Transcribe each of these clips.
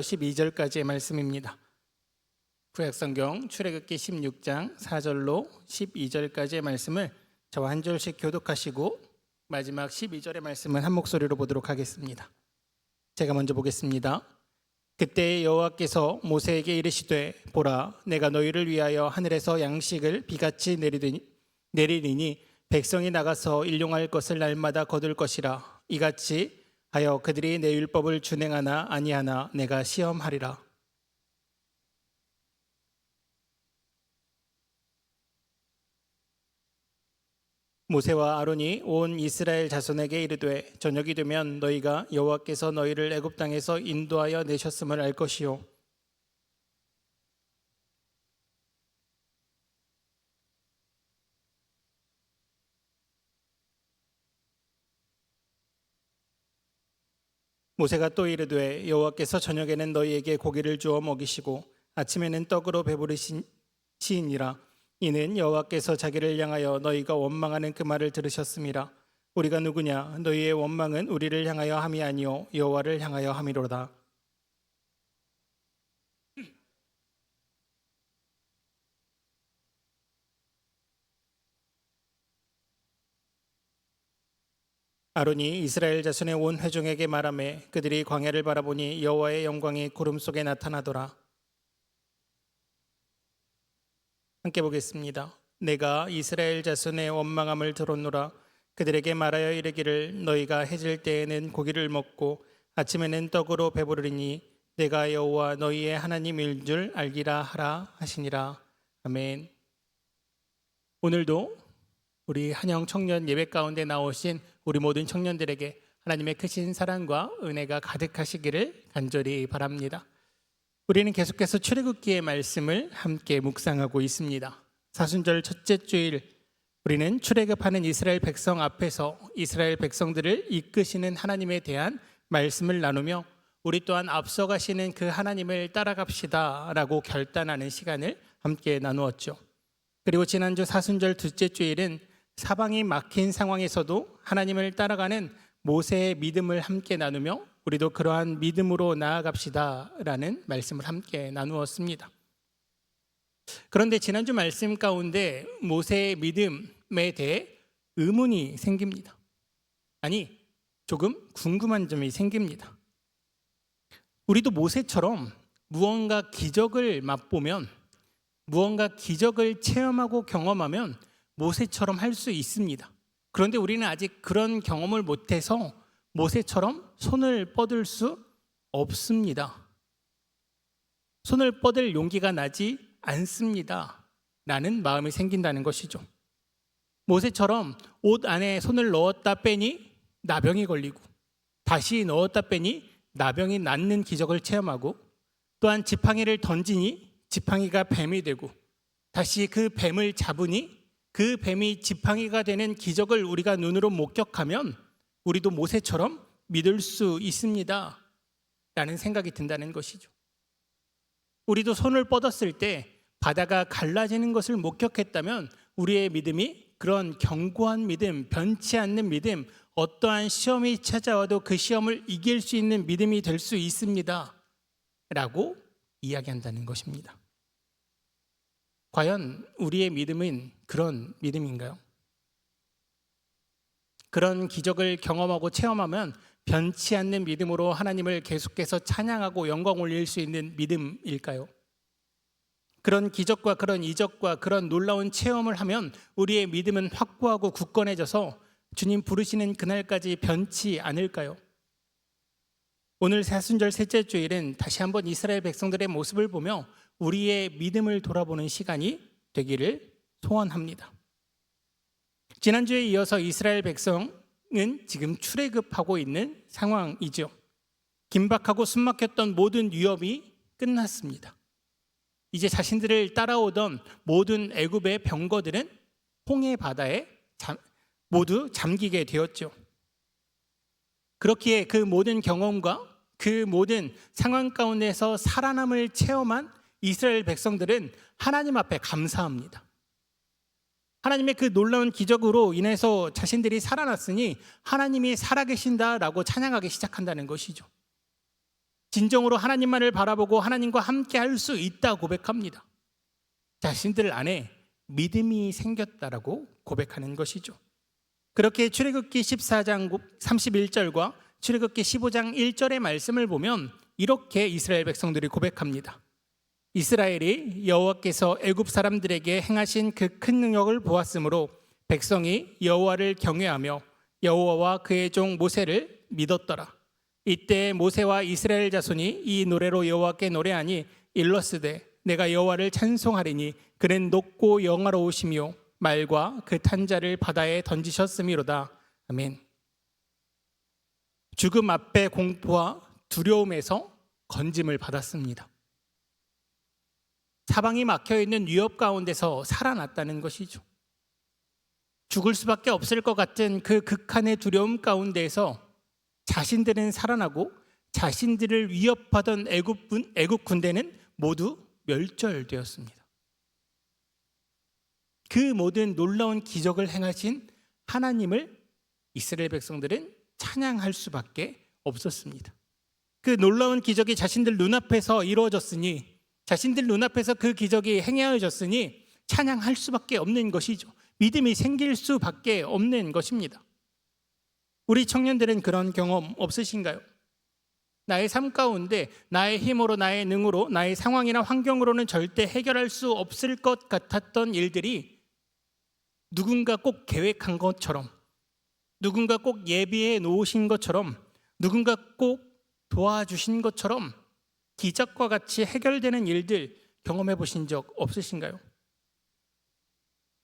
12절까지의 말씀입니다. 구약성경 출애굽기 16장 4절로 12절까지의 말씀을 저와 한 절씩 교독하시고 마지막 12절의 말씀은 한 목소리로 보도록 하겠습니다. 제가 먼저 보겠습니다. 그때 여호와께서 모세에게 이르시되 보라, 내가 너희를 위하여 하늘에서 양식을 비같이 내리리니 백성이 나가서 일용할 것을 날마다 거둘 것이라. 이같이 하여 그들이 내 율법을 준행하나 아니하나 내가 시험하리라. 모세와 아론이 온 이스라엘 자손에게 이르되 저녁이 되면 너희가 여호와께서 너희를 애굽 땅에서 인도하여 내셨음을 알 것이요 모세가 또 이르되 여호와께서 저녁에는 너희에게 고기를 주어 먹이시고 아침에는 떡으로 배부르시니라. 이는 여호와께서 자기를 향하여 너희가 원망하는 그 말을 들으셨음이라. 우리가 누구냐? 너희의 원망은 우리를 향하여 함이 아니요 여호와를 향하여 함이로다. 아론이 이스라엘 자손의 온 회중에게 말하매 그들이 광야를 바라보니 여호와의 영광이 구름 속에 나타나더라. 함께 보겠습니다. 내가 이스라엘 자손의 원망함을 들었노라. 그들에게 말하여 이르기를 너희가 해질 때에는 고기를 먹고 아침에는 떡으로 배부르리니 내가 여호와 너희의 하나님일 줄 알기라 하라 하시니라. 아멘. 오늘도 우리 한영 청년 예배 가운데 나오신 우리 모든 청년들에게 하나님의 크신 사랑과 은혜가 가득하시기를 간절히 바랍니다. 우리는 계속해서 출애굽기의 말씀을 함께 묵상하고 있습니다. 사순절 첫째 주일 우리는 출애굽하는 이스라엘 백성 앞에서 이스라엘 백성들을 이끄시는 하나님에 대한 말씀을 나누며 우리 또한 앞서가시는 그 하나님을 따라갑시다 라고 결단하는 시간을 함께 나누었죠. 그리고 지난주 사순절 둘째 주일은 사방이 막힌 상황에서도 하나님을 따라가는 모세의 믿음을 함께 나누며 우리도 그러한 믿음으로 나아갑시다 라는 말씀을 함께 나누었습니다. 그런데 지난주 말씀 가운데 모세의 믿음에 대해 의문이 생깁니다. 아니, 조금 궁금한 점이 생깁니다. 우리도 모세처럼 무언가 기적을 맛보면, 무언가 기적을 체험하고 경험하면 모세처럼 할 수 있습니다. 그런데 우리는 아직 그런 경험을 못해서 모세처럼 손을 뻗을 수 없습니다. 손을 뻗을 용기가 나지 않습니다 라는 마음이 생긴다는 것이죠. 모세처럼 옷 안에 손을 넣었다 빼니 나병이 걸리고 다시 넣었다 빼니 나병이 낫는 기적을 체험하고 또한 지팡이를 던지니 지팡이가 뱀이 되고 다시 그 뱀을 잡으니 그 뱀이 지팡이가 되는 기적을 우리가 눈으로 목격하면 우리도 모세처럼 믿을 수 있습니다 라는 생각이 든다는 것이죠. 우리도 손을 뻗었을 때 바다가 갈라지는 것을 목격했다면 우리의 믿음이 그런 견고한 믿음, 변치 않는 믿음, 어떠한 시험이 찾아와도 그 시험을 이길 수 있는 믿음이 될 수 있습니다 라고 이야기한다는 것입니다. 과연 우리의 믿음은 그런 믿음인가요? 그런 기적을 경험하고 체험하면 변치 않는 믿음으로 하나님을 계속해서 찬양하고 영광 올릴 수 있는 믿음일까요? 그런 기적과 그런 이적과 그런 놀라운 체험을 하면 우리의 믿음은 확고하고 굳건해져서 주님 부르시는 그날까지 변치 않을까요? 오늘 사순절 셋째 주일은 다시 한번 이스라엘 백성들의 모습을 보며 우리의 믿음을 돌아보는 시간이 되기를 소원합니다. 지난주에 이어서 이스라엘 백성은 지금 출애굽하고 있는 상황이죠. 긴박하고 숨막혔던 모든 위협이 끝났습니다. 이제 자신들을 따라오던 모든 애굽의 병거들은 홍해 바다에 모두 잠기게 되었죠. 그렇기에 그 모든 경험과 그 모든 상황 가운데서 살아남을 체험한 이스라엘 백성들은 하나님 앞에 감사합니다. 하나님의 그 놀라운 기적으로 인해서 자신들이 살아났으니 하나님이 살아계신다라고 찬양하기 시작한다는 것이죠. 진정으로 하나님만을 바라보고 하나님과 함께 할 수 있다 고백합니다. 자신들 안에 믿음이 생겼다라고 고백하는 것이죠. 그렇게 출애굽기 14장 31절과 출애굽기 15장 1절의 말씀을 보면 이렇게 이스라엘 백성들이 고백합니다. 이스라엘이 여호와께서 애굽 사람들에게 행하신 그 큰 능력을 보았으므로 백성이 여호와를 경외하며 여호와와 그의 종 모세를 믿었더라. 이때 모세와 이스라엘 자손이 이 노래로 여호와께 노래하니 일러스되 내가 여호와를 찬송하리니 그는 높고 영화로우시며 말과 그 탄자를 바다에 던지셨음이로다. 아멘. 죽음 앞에 공포와 두려움에서 건짐을 받았습니다. 사방이 막혀있는 위협 가운데서 살아났다는 것이죠. 죽을 수밖에 없을 것 같은 그 극한의 두려움 가운데에서 자신들은 살아나고 자신들을 위협하던 애굽 군대는 모두 멸절되었습니다. 그 모든 놀라운 기적을 행하신 하나님을 이스라엘 백성들은 찬양할 수밖에 없었습니다. 그 놀라운 기적이 자신들 눈앞에서 이루어졌으니, 자신들 눈앞에서 그 기적이 행하여졌으니 찬양할 수밖에 없는 것이죠. 믿음이 생길 수밖에 없는 것입니다. 우리 청년들은 그런 경험 없으신가요? 나의 삶 가운데 나의 힘으로, 나의 능으로, 나의 상황이나 환경으로는 절대 해결할 수 없을 것 같았던 일들이 누군가 꼭 계획한 것처럼, 누군가 꼭 예비해 놓으신 것처럼, 누군가 꼭 도와주신 것처럼 기적과 같이 해결되는 일들 경험해 보신 적 없으신가요?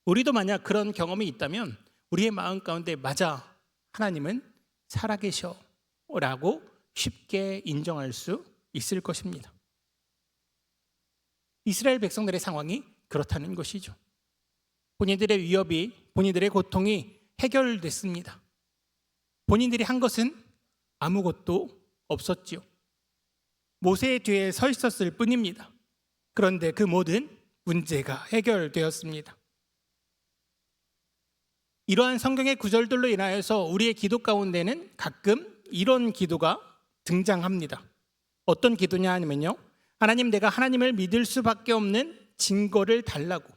우리도 만약 그런 경험이 있다면 우리의 마음 가운데 맞아, 하나님은 살아계셔 라고 쉽게 인정할 수 있을 것입니다. 이스라엘 백성들의 상황이 그렇다는 것이죠. 본인들의 위협이, 본인들의 고통이 해결됐습니다. 본인들이 한 것은 아무것도 없었지요. 모세의 뒤에 서 있었을 뿐입니다. 그런데 그 모든 문제가 해결되었습니다. 이러한 성경의 구절들로 인하여서 우리의 기도 가운데는 가끔 이런 기도가 등장합니다. 어떤 기도냐 하면요, 하나님, 내가 하나님을 믿을 수밖에 없는 증거를 달라고.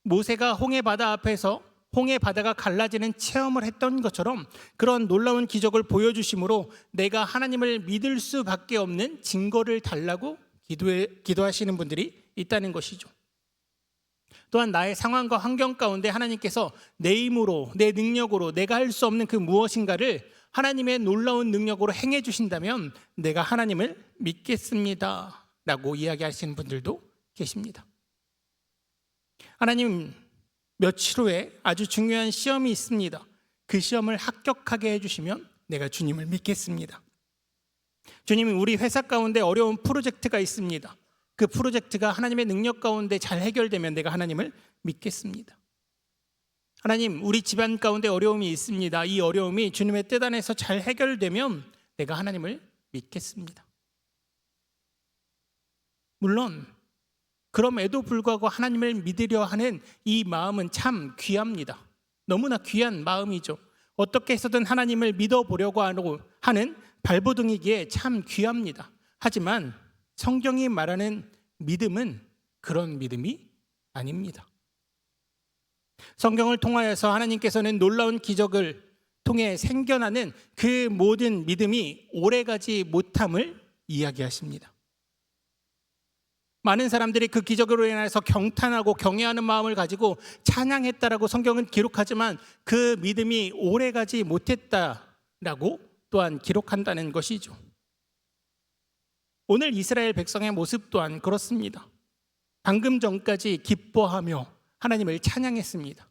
모세가 홍해 바다 앞에서 홍해 바다가 갈라지는 체험을 했던 것처럼 그런 놀라운 기적을 보여주심으로 내가 하나님을 믿을 수밖에 없는 증거를 달라고 기도하시는 분들이 있다는 것이죠. 또한 나의 상황과 환경 가운데 하나님께서 내 힘으로, 내 능력으로 내가 할 수 없는 그 무엇인가를 하나님의 놀라운 능력으로 행해 주신다면 내가 하나님을 믿겠습니다 라고 이야기하시는 분들도 계십니다. 하나님, 며칠 후에 아주 중요한 시험이 있습니다. 그 시험을 합격하게 해주시면 내가 주님을 믿겠습니다. 주님, 우리 회사 가운데 어려운 프로젝트가 있습니다. 그 프로젝트가 하나님의 능력 가운데 잘 해결되면 내가 하나님을 믿겠습니다. 하나님, 우리 집안 가운데 어려움이 있습니다. 이 어려움이 주님의 뜻 안에서 잘 해결되면 내가 하나님을 믿겠습니다. 물론 그럼에도 불구하고 하나님을 믿으려 하는 이 마음은 참 귀합니다. 너무나 귀한 마음이죠. 어떻게 해서든 하나님을 믿어보려고 하는 발버둥이기에 참 귀합니다. 하지만 성경이 말하는 믿음은 그런 믿음이 아닙니다. 성경을 통하여서 하나님께서는 놀라운 기적을 통해 생겨나는 그 모든 믿음이 오래가지 못함을 이야기하십니다. 많은 사람들이 그 기적으로 인해서 경탄하고 경외하는 마음을 가지고 찬양했다라고 성경은 기록하지만 그 믿음이 오래가지 못했다라고 또한 기록한다는 것이죠. 오늘 이스라엘 백성의 모습 또한 그렇습니다. 방금 전까지 기뻐하며 하나님을 찬양했습니다.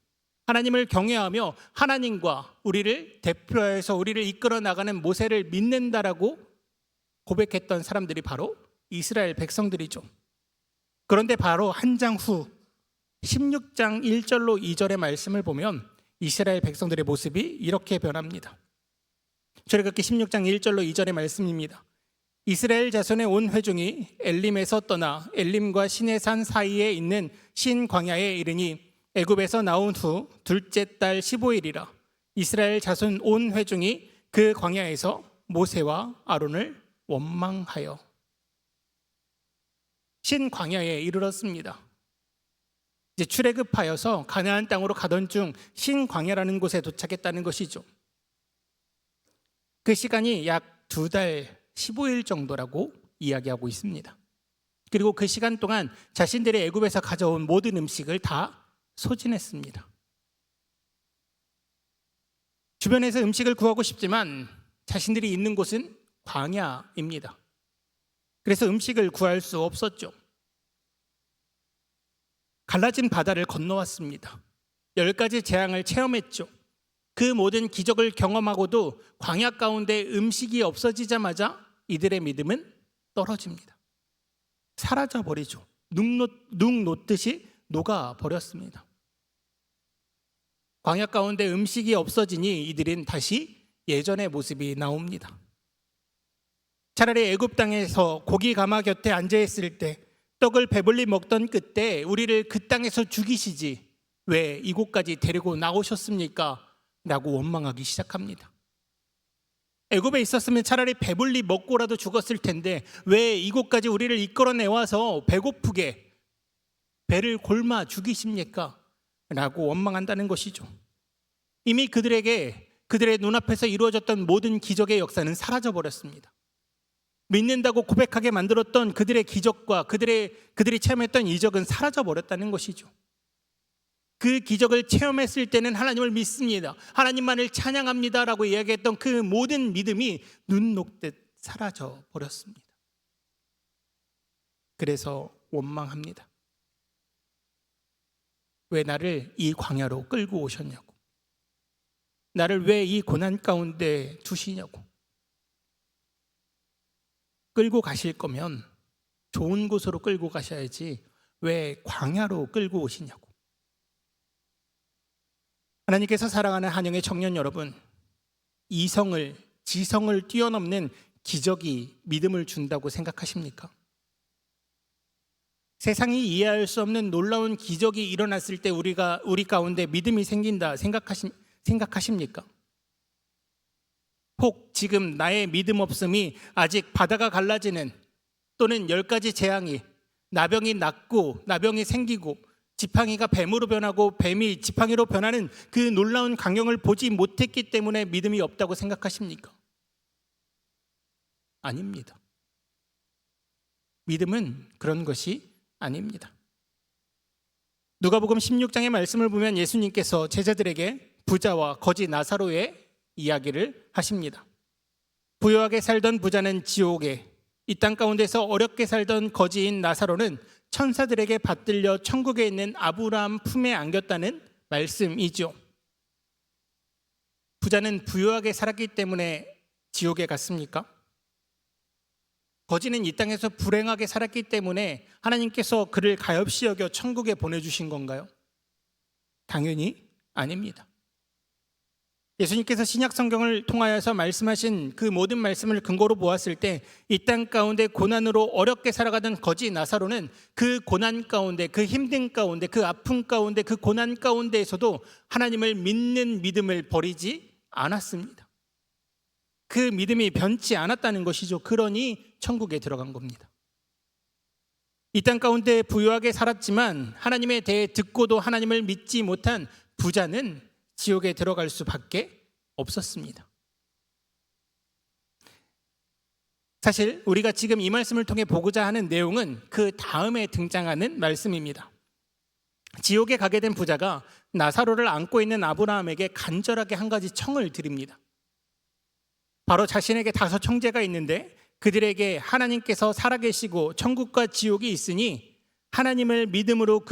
하나님을 경외하며 하나님과 우리를 대표해서 우리를 이끌어 나가는 모세를 믿는다라고 고백했던 사람들이 바로 이스라엘 백성들이죠. 그런데 바로 한 장 후 16장 1절로 2절의 말씀을 보면 이스라엘 백성들의 모습이 이렇게 변합니다. 출애굽기 16장 1절로 2절의 말씀입니다. 이스라엘 자손의 온 회중이 엘림에서 떠나 엘림과 시내산 사이에 있는 신 광야에 이르니 애굽에서 나온 후 둘째 달 15일이라 이스라엘 자손 온 회중이 그 광야에서 모세와 아론을 원망하여 신광야에 이르렀습니다. 이제 출애굽하여서 가나안 땅으로 가던 중 신광야라는 곳에 도착했다는 것이죠. 그 시간이 약 2달 15일 정도라고 이야기하고 있습니다. 그리고 그 시간 동안 자신들의 애굽에서 가져온 모든 음식을 다 소진했습니다. 주변에서 음식을 구하고 싶지만 자신들이 있는 곳은 광야입니다. 그래서 음식을 구할 수 없었죠. 갈라진 바다를 건너왔습니다. 10가지 재앙을 체험했죠. 그 모든 기적을 경험하고도 광야 가운데 음식이 없어지자마자 이들의 믿음은 떨어집니다. 사라져버리죠. 눅 놓듯이 녹아버렸습니다. 광야 가운데 음식이 없어지니 이들은 다시 예전의 모습이 나옵니다. 차라리 애굽 땅에서 고기 가마 곁에 앉아있을 때 떡을 배불리 먹던 그때 우리를 그 땅에서 죽이시지 왜 이곳까지 데리고 나오셨습니까? 라고 원망하기 시작합니다. 애굽에 있었으면 차라리 배불리 먹고라도 죽었을 텐데 왜 이곳까지 우리를 이끌어내와서 배고프게 배를 골마 죽이십니까? 라고 원망한다는 것이죠. 이미 그들의 눈앞에서 이루어졌던 모든 기적의 역사는 사라져버렸습니다. 믿는다고 고백하게 만들었던 그들의 기적과 그들이 체험했던 이적은 사라져버렸다는 것이죠. 그 기적을 체험했을 때는 하나님을 믿습니다, 하나님만을 찬양합니다 라고 이야기했던 그 모든 믿음이 눈 녹듯 사라져버렸습니다. 그래서 원망합니다. 왜 나를 이 광야로 끌고 오셨냐고, 나를 왜 이 고난 가운데 두시냐고. 끌고 가실 거면 좋은 곳으로 끌고 가셔야지 왜 광야로 끌고 오시냐고. 하나님께서 사랑하는 한영의 청년 여러분, 지성을 뛰어넘는 기적이 믿음을 준다고 생각하십니까? 세상이 이해할 수 없는 놀라운 기적이 일어났을 때 우리 가운데 믿음이 생긴다 생각하십니까? 혹 지금 나의 믿음 없음이 아직 바다가 갈라지는, 또는 10가지 재앙이, 나병이 낫고 나병이 생기고 지팡이가 뱀으로 변하고 뱀이 지팡이로 변하는 그 놀라운 광경을 보지 못했기 때문에 믿음이 없다고 생각하십니까? 아닙니다. 믿음은 그런 것이 아닙니다. 누가복음 16장의 말씀을 보면 예수님께서 제자들에게 부자와 거지 나사로의 이야기를 하십니다. 부유하게 살던 부자는 지옥에, 이 땅 가운데서 어렵게 살던 거지인 나사로는 천사들에게 받들려 천국에 있는 아브라함 품에 안겼다는 말씀이죠. 부자는 부유하게 살았기 때문에 지옥에 갔습니까? 거지는 이 땅에서 불행하게 살았기 때문에 하나님께서 그를 가엾이 여겨 천국에 보내주신 건가요? 당연히 아닙니다. 예수님께서 신약 성경을 통하여서 말씀하신 그 모든 말씀을 근거로 보았을 때 이 땅 가운데 고난으로 어렵게 살아가던 거지 나사로는 그 고난 가운데, 그 힘든 가운데, 그 아픔 가운데, 그 고난 가운데에서도 하나님을 믿는 믿음을 버리지 않았습니다. 그 믿음이 변치 않았다는 것이죠. 그러니 천국에 들어간 겁니다. 이 땅 가운데 부유하게 살았지만 하나님에 대해 듣고도 하나님을 믿지 못한 부자는 지옥에 들어갈 수밖에 없었습니다. 사실 우리가 지금 이 말씀을 통해 보고자 하는 내용은 그 다음에 등장하는 말씀입니다. 지옥에 가게 된 부자가 나사로를 안고 있는 아브라함에게 간절하게 한 가지 청을 드립니다. 바로 자신에게 5 형제가 있는데 그들에게 하나님께서 살아계시고 천국과 지옥이 있으니 하나님을 믿음으로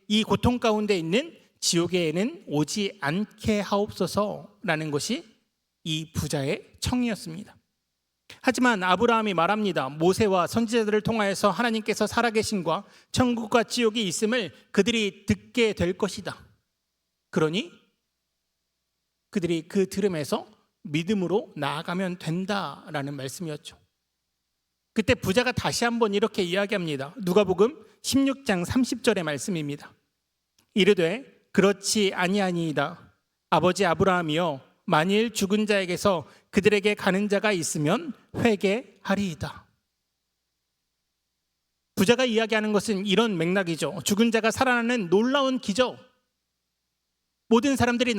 이 고통 가운데 있는 지옥에는 오지 않게 하옵소서라는 것이 이 부자의 청이었습니다. 하지만 아브라함이 말합니다. 모세와 선지자들을 통하여서 하나님께서 살아계심과 천국과 지옥이 있음을 그들이 듣게 될 것이다. 그러니 그들이 그 들음에서 믿음으로 나아가면 된다라는 말씀이었죠. 그때 부자가 다시 한번 이렇게 이야기합니다. 누가복음 16장 30절의 말씀입니다. 이르되 그렇지 아니하니이다. 아버지 아브라함이여, 만일 죽은 자에게서 그들에게 가는 자가 있으면 회개하리이다. 부자가 이야기하는 것은 이런 맥락이죠. 죽은 자가 살아나는 놀라운 기적. 모든 사람들이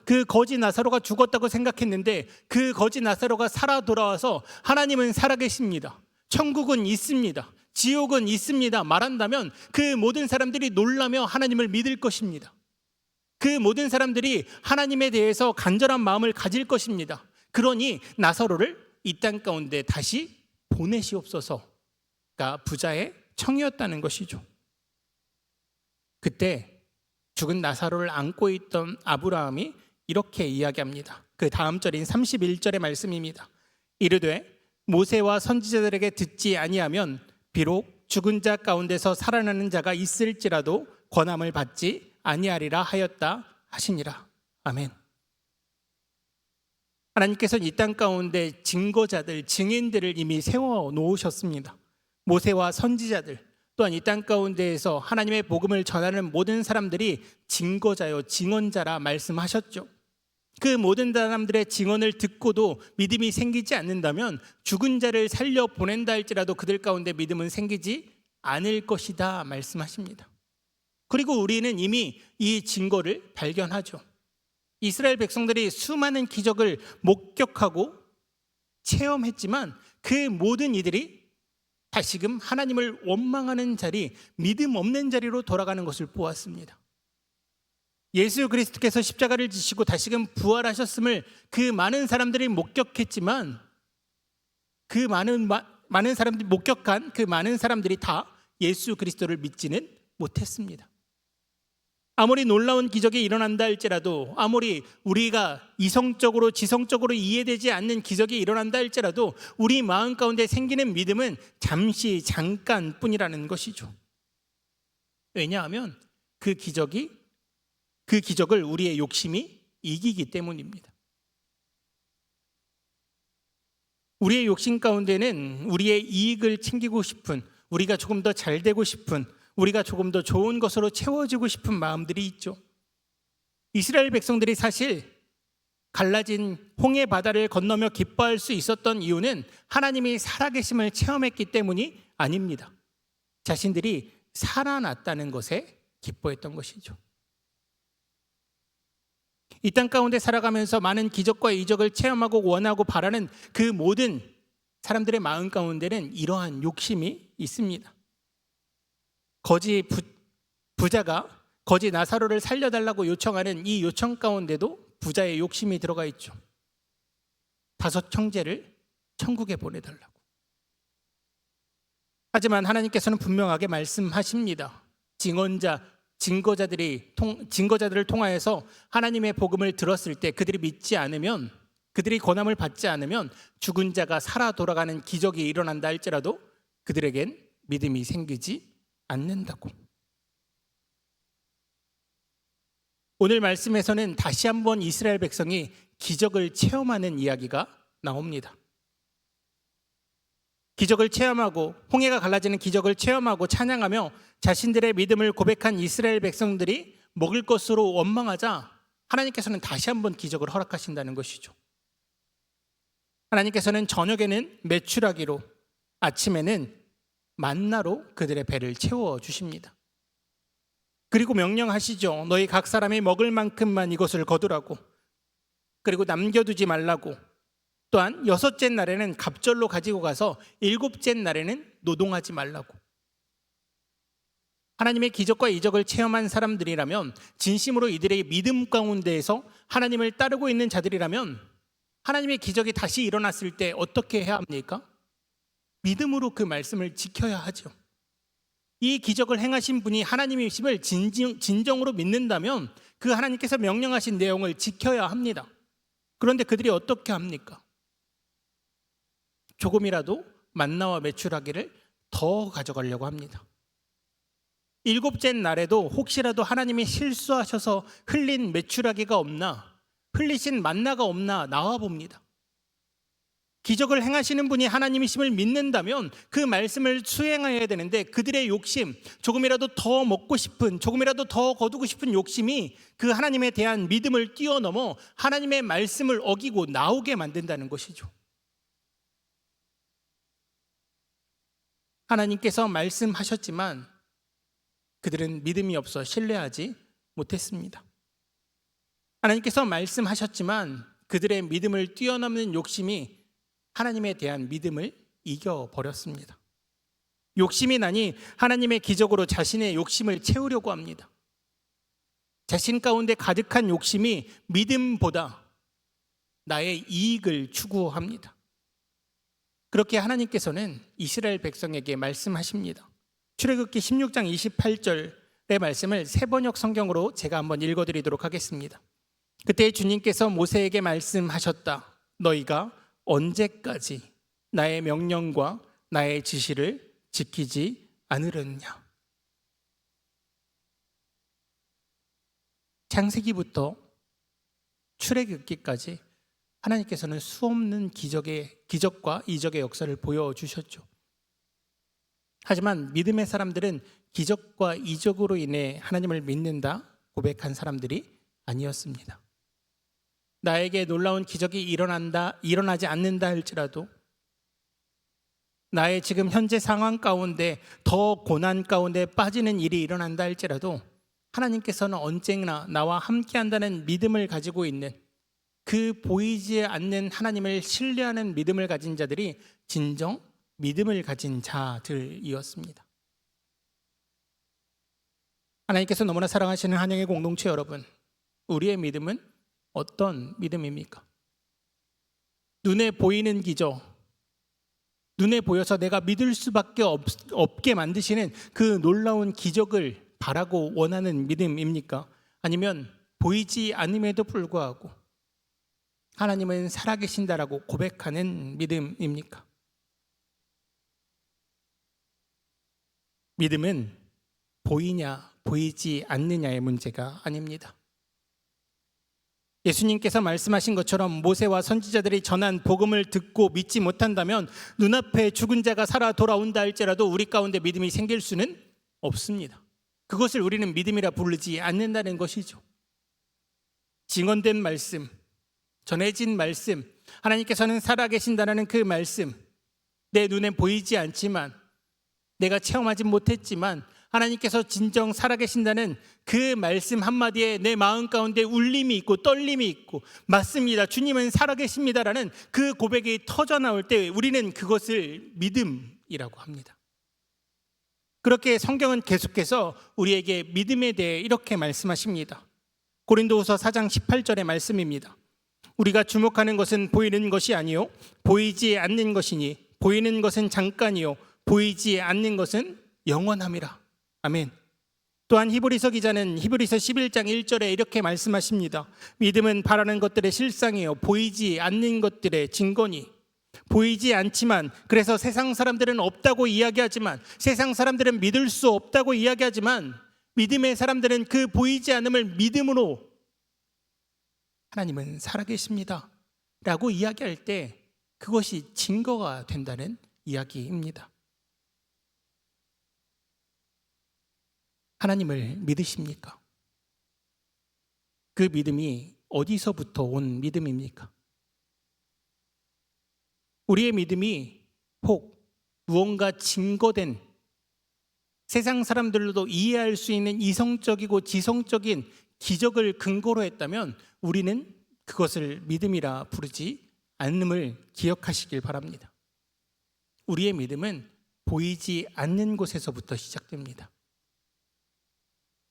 그 거지 나사로가 죽었다고 생각했는데 그 거지 나사로가 살아 돌아와서 하나님은 살아계십니다. 천국은 있습니다. 지옥은 있습니다. 말한다면 그 모든 사람들이 놀라며 하나님을 믿을 것입니다. 그 모든 사람들이 하나님에 대해서 간절한 마음을 가질 것입니다. 그러니 나사로를 이 땅 가운데 다시 보내시옵소서가 부자의 청이었다는 것이죠. 그때 죽은 나사로를 안고 있던 아브라함이 이렇게 이야기합니다. 그 다음 절인 31절의 말씀입니다. 이르되 모세와 선지자들에게 듣지 아니하면 비록 죽은 자 가운데서 살아나는 자가 있을지라도 권함을 받지 아니하리라 하였다 하시니라. 아멘. 하나님께서는 이 땅 가운데 증거자들, 증인들을 이미 세워 놓으셨습니다. 모세와 선지자들, 또한 이 땅 가운데에서 하나님의 복음을 전하는 모든 사람들이 증거자요, 증언자라 말씀하셨죠. 그 모든 사람들의 증언을 듣고도 믿음이 생기지 않는다면 죽은 자를 살려 보낸다 할지라도 그들 가운데 믿음은 생기지 않을 것이다 말씀하십니다. 그리고 우리는 이미 이 증거를 발견하죠. 이스라엘 백성들이 수많은 기적을 목격하고 체험했지만 그 모든 이들이 다시금 하나님을 원망하는 자리, 믿음 없는 자리로 돌아가는 것을 보았습니다. 예수 그리스도께서 십자가를 지시고 다시금 부활하셨음을 그 많은 사람들이 목격했지만 그 많은 사람들이 목격한 그 많은 사람들이 다 예수 그리스도를 믿지는 못했습니다. 아무리 놀라운 기적이 일어난다 할지라도, 아무리 우리가 이성적으로 지성적으로 이해되지 않는 기적이 일어난다 할지라도 우리 마음 가운데 생기는 믿음은 잠깐뿐이라는 것이죠. 왜냐하면 그 기적을 우리의 욕심이 이기기 때문입니다. 우리의 욕심 가운데는 우리의 이익을 챙기고 싶은, 우리가 조금 더 잘 되고 싶은, 우리가 조금 더 좋은 것으로 채워지고 싶은 마음들이 있죠. 이스라엘 백성들이 사실 갈라진 홍해 바다를 건너며 기뻐할 수 있었던 이유는 하나님이 살아계심을 체험했기 때문이 아닙니다. 자신들이 살아났다는 것에 기뻐했던 것이죠. 이 땅 가운데 살아가면서 많은 기적과 이적을 체험하고 원하고 바라는 그 모든 사람들의 마음 가운데는 이러한 욕심이 있습니다. 부자가 거지 나사로를 살려달라고 요청하는 이 요청 가운데도 부자의 욕심이 들어가 있죠. 5 형제를 천국에 보내달라고. 하지만 하나님께서는 분명하게 말씀하십니다. 증거자들을 통하여서 하나님의 복음을 들었을 때 그들이 믿지 않으면, 그들이 권함을 받지 않으면 죽은 자가 살아 돌아가는 기적이 일어난다 할지라도 그들에겐 믿음이 생기지 않는다고. 오늘 말씀에서는 다시 한번 이스라엘 백성이 기적을 체험하는 이야기가 나옵니다. 기적을 체험하고 홍해가 갈라지는 기적을 체험하고 찬양하며 자신들의 믿음을 고백한 이스라엘 백성들이 먹을 것으로 원망하자 하나님께서는 다시 한번 기적을 허락하신다는 것이죠. 하나님께서는 저녁에는 메추라기로, 아침에는 만나로 그들의 배를 채워주십니다. 그리고 명령하시죠. 너희 각 사람이 먹을 만큼만 이것을 거두라고, 그리고 남겨두지 말라고, 또한 6째 날에는 갑절로 가지고 가서 7째 날에는 노동하지 말라고. 하나님의 기적과 이적을 체험한 사람들이라면, 진심으로 이들의 믿음 가운데에서 하나님을 따르고 있는 자들이라면 하나님의 기적이 다시 일어났을 때 어떻게 해야 합니까? 믿음으로 그 말씀을 지켜야 하죠. 이 기적을 행하신 분이 하나님이심을 진정으로 믿는다면 그 하나님께서 명령하신 내용을 지켜야 합니다. 그런데 그들이 어떻게 합니까? 조금이라도 만나와 메추라기를 더 가져가려고 합니다. 7째 날에도 혹시라도 하나님이 실수하셔서 흘린 메추라기가 없나, 흘리신 만나가 없나 나와 봅니다. 기적을 행하시는 분이 하나님이심을 믿는다면 그 말씀을 수행해야 되는데 그들의 욕심, 조금이라도 더 먹고 싶은, 조금이라도 더 거두고 싶은 욕심이 그 하나님에 대한 믿음을 뛰어넘어 하나님의 말씀을 어기고 나오게 만든다는 것이죠. 하나님께서 말씀하셨지만 그들은 믿음이 없어 신뢰하지 못했습니다. 하나님께서 말씀하셨지만 그들의 믿음을 뛰어넘는 욕심이 하나님에 대한 믿음을 이겨버렸습니다. 욕심이 나니 하나님의 기적으로 자신의 욕심을 채우려고 합니다. 자신 가운데 가득한 욕심이 믿음보다 나의 이익을 추구합니다. 그렇게 하나님께서는 이스라엘 백성에게 말씀하십니다. 출애굽기 16장 28절의 말씀을 세번역 성경으로 제가 한번 읽어드리도록 하겠습니다. 그때 주님께서 모세에게 말씀하셨다. 너희가 언제까지 나의 명령과 나의 지시를 지키지 않으려느냐. 창세기부터 출애굽기까지 하나님께서는 수없는 기적과 이적의 역사를 보여주셨죠. 하지만 믿음의 사람들은 기적과 이적으로 인해 하나님을 믿는다 고백한 사람들이 아니었습니다. 나에게 놀라운 기적이 일어나지 않는다 할지라도, 나의 지금 현재 상황 가운데 더 고난 가운데 빠지는 일이 일어난다 할지라도 하나님께서는 언제나 나와 함께한다는 믿음을 가지고 있는, 그 보이지 않는 하나님을 신뢰하는 믿음을 가진 자들이 진정 믿음을 가진 자들이었습니다. 하나님께서 너무나 사랑하시는 한영의 공동체 여러분, 우리의 믿음은 어떤 믿음입니까? 눈에 보이는 기적, 눈에 보여서 내가 믿을 수밖에 없게 만드시는 그 놀라운 기적을 바라고 원하는 믿음입니까? 아니면 보이지 않음에도 불구하고 하나님은 살아계신다라고 고백하는 믿음입니까? 믿음은 보이냐 보이지 않느냐의 문제가 아닙니다. 예수님께서 말씀하신 것처럼 모세와 선지자들이 전한 복음을 듣고 믿지 못한다면 눈앞에 죽은 자가 살아 돌아온다 할지라도 우리 가운데 믿음이 생길 수는 없습니다. 그것을 우리는 믿음이라 부르지 않는다는 것이죠. 증언된 말씀, 전해진 말씀, 하나님께서는 살아계신다는 그 말씀, 내 눈에 보이지 않지만, 내가 체험하지 못했지만 하나님께서 진정 살아계신다는 그 말씀 한마디에 내 마음 가운데 울림이 있고 떨림이 있고, 맞습니다, 주님은 살아계십니다라는 그 고백이 터져나올 때 우리는 그것을 믿음이라고 합니다. 그렇게 성경은 계속해서 우리에게 믿음에 대해 이렇게 말씀하십니다. 고린도후서 4장 18절의 말씀입니다. 우리가 주목하는 것은 보이는 것이 아니요 보이지 않는 것이니 보이는 것은 잠깐이요 보이지 않는 것은 영원함이라. 아멘. 또한 히브리서 기자는 히브리서 11장 1절에 이렇게 말씀하십니다. 믿음은 바라는 것들의 실상이요 보이지 않는 것들의 증거니. 보이지 않지만, 그래서 세상 사람들은 없다고 이야기하지만, 세상 사람들은 믿을 수 없다고 이야기하지만, 믿음의 사람들은 그 보이지 않음을 믿음으로 하나님은 살아계십니다 라고 이야기할 때 그것이 증거가 된다는 이야기입니다. 하나님을 믿으십니까? 그 믿음이 어디서부터 온 믿음입니까? 우리의 믿음이 혹 무언가 증거된, 세상 사람들로도 이해할 수 있는 이성적이고 지성적인 기적을 근거로 했다면 우리는 그것을 믿음이라 부르지 않음을 기억하시길 바랍니다. 우리의 믿음은 보이지 않는 곳에서부터 시작됩니다.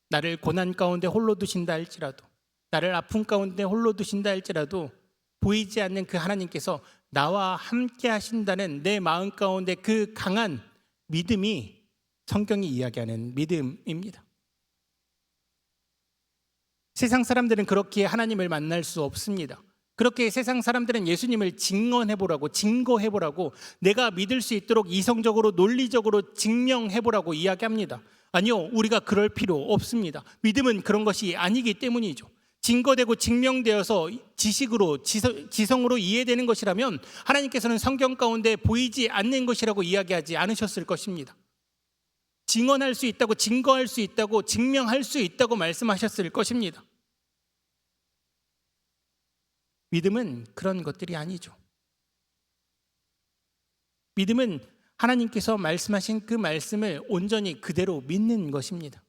나를 고난 가운데 홀로 두신다 할지라도, 나를 아픔 가운데 홀로 두신다 할지라도 보이지 않는 그 하나님께서 나와 함께 하신다는 내 마음 가운데 그 강한 믿음이 성경이 이야기하는 믿음입니다. 세상 사람들은 그렇게 하나님을 만날 수 없습니다. 그렇게 세상 사람들은 예수님을 증언해보라고, 증거해보라고, 내가 믿을 수 있도록 이성적으로 논리적으로 증명해보라고 이야기합니다. 아니요, 우리가 그럴 필요 없습니다. 믿음은 그런 것이 아니기 때문이죠. 증거되고 증명되어서 지식으로 지성으로 이해되는 것이라면 하나님께서는 성경 가운데 보이지 않는 것이라고 이야기하지 않으셨을 것입니다. 증언할 수 있다고, 증거할 수 있다고, 증명할 수 있다고 말씀하셨을 것입니다. 믿음은 그런 것들이 아니죠. 믿음은 하나님께서 말씀하신 그 말씀을 온전히 그대로 믿는 것입니다.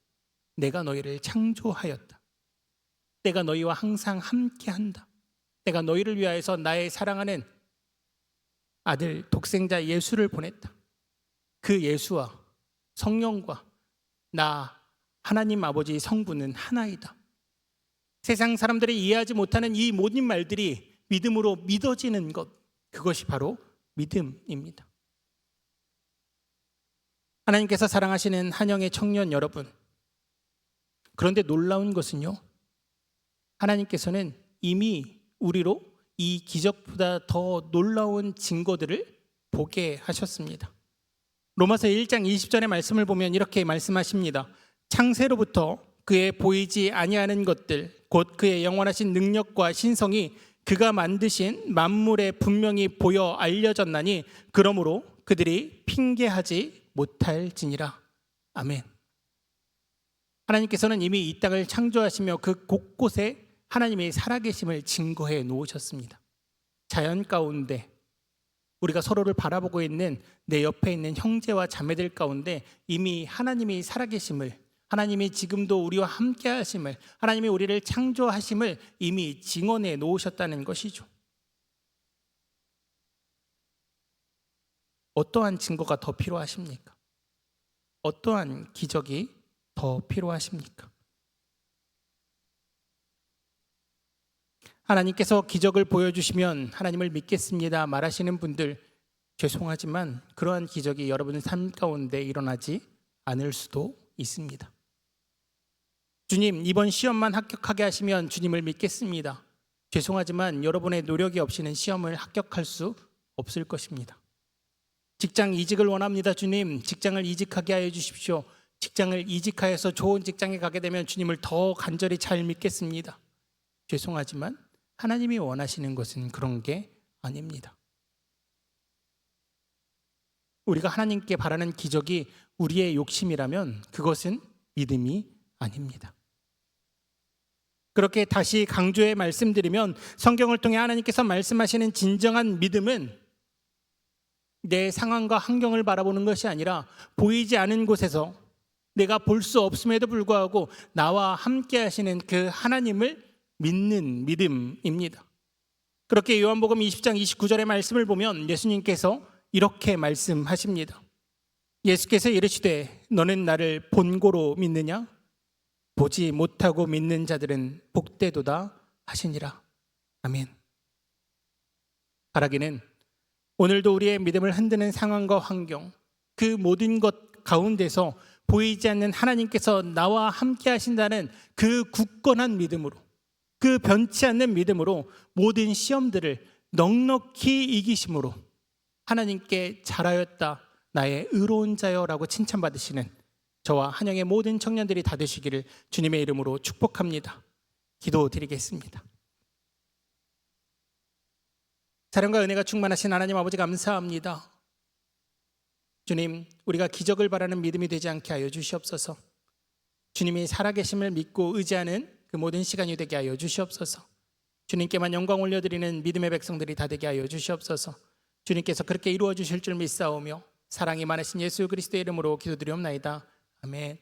내가 너희를 창조하였다. 내가 너희와 항상 함께한다. 내가 너희를 위하여서 나의 사랑하는 아들 독생자 예수를 보냈다. 그 예수와 성령과 나 하나님 아버지 성부는 하나이다. 세상 사람들이 이해하지 못하는 이 모든 말들이 믿음으로 믿어지는 것, 그것이 바로 믿음입니다. 하나님께서 사랑하시는 한영의 청년 여러분, 그런데 놀라운 것은요, 하나님께서는 이미 우리로 이 기적보다 더 놀라운 증거들을 보게 하셨습니다. 로마서 1장 20절의 말씀을 보면 이렇게 말씀하십니다. 창세로부터 그의 보이지 아니하는 것들, 곧 그의 영원하신 능력과 신성이 그가 만드신 만물에 분명히 보여 알려졌나니 그러므로 그들이 핑계하지 못할지니라. 아멘. 하나님께서는 이미 이 땅을 창조하시며 그 곳곳에 하나님의 살아계심을 증거해 놓으셨습니다. 자연 가운데 우리가 서로를 바라보고 있는 내 옆에 있는 형제와 자매들 가운데 이미 하나님이 살아계심을, 하나님이 지금도 우리와 함께 하심을, 하나님이 우리를 창조하심을 이미 증언해 놓으셨다는 것이죠. 어떠한 증거가 더 필요하십니까? 어떠한 기적이 더 필요하십니까? 하나님께서 기적을 보여주시면 하나님을 믿겠습니다 말하시는 분들, 죄송하지만 그러한 기적이 여러분의 삶 가운데 일어나지 않을 수도 있습니다. 주님, 이번 시험만 합격하게 하시면 주님을 믿겠습니다. 죄송하지만 여러분의 노력이 없이는 시험을 합격할 수 없을 것입니다. 직장 이직을 원합니다. 주님, 직장을 이직하게 하여 주십시오. 직장을 이직하여서 좋은 직장에 가게 되면 주님을 더 간절히 잘 믿겠습니다. 죄송하지만 하나님이 원하시는 것은 그런 게 아닙니다. 우리가 하나님께 바라는 기적이 우리의 욕심이라면 그것은 믿음이 아닙니다. 그렇게 다시 강조해 말씀드리면 성경을 통해 하나님께서 말씀하시는 진정한 믿음은 내 상황과 환경을 바라보는 것이 아니라 보이지 않은 곳에서 내가 볼 수 없음에도 불구하고 나와 함께 하시는 그 하나님을 믿는 믿음입니다. 그렇게 요한복음 20장 29절의 말씀을 보면 예수님께서 이렇게 말씀하십니다. 예수께서 이르시되 너는 나를 본고로 믿느냐? 보지 못하고 믿는 자들은 복되도다 하시니라. 아멘. 바라기는 오늘도 우리의 믿음을 흔드는 상황과 환경, 그 모든 것 가운데서 보이지 않는 하나님께서 나와 함께 하신다는 그 굳건한 믿음으로, 그 변치 않는 믿음으로 모든 시험들을 넉넉히 이기심으로 하나님께 잘하였다 나의 의로운 자여라고 칭찬받으시는 저와 한영의 모든 청년들이 다 되시기를 주님의 이름으로 축복합니다. 기도드리겠습니다. 사랑과 은혜가 충만하신 하나님 아버지, 감사합니다. 주님, 우리가 기적을 바라는 믿음이 되지 않게 하여 주시옵소서. 주님이 살아계심을 믿고 의지하는 그 모든 시간이 되게 하여 주시옵소서. 주님께만 영광 올려드리는 믿음의 백성들이 다 되게 하여 주시옵소서. 주님께서 그렇게 이루어 주실 줄 믿사오며 사랑이 많으신 예수 그리스도의 이름으로 기도드리옵나이다. 아멘.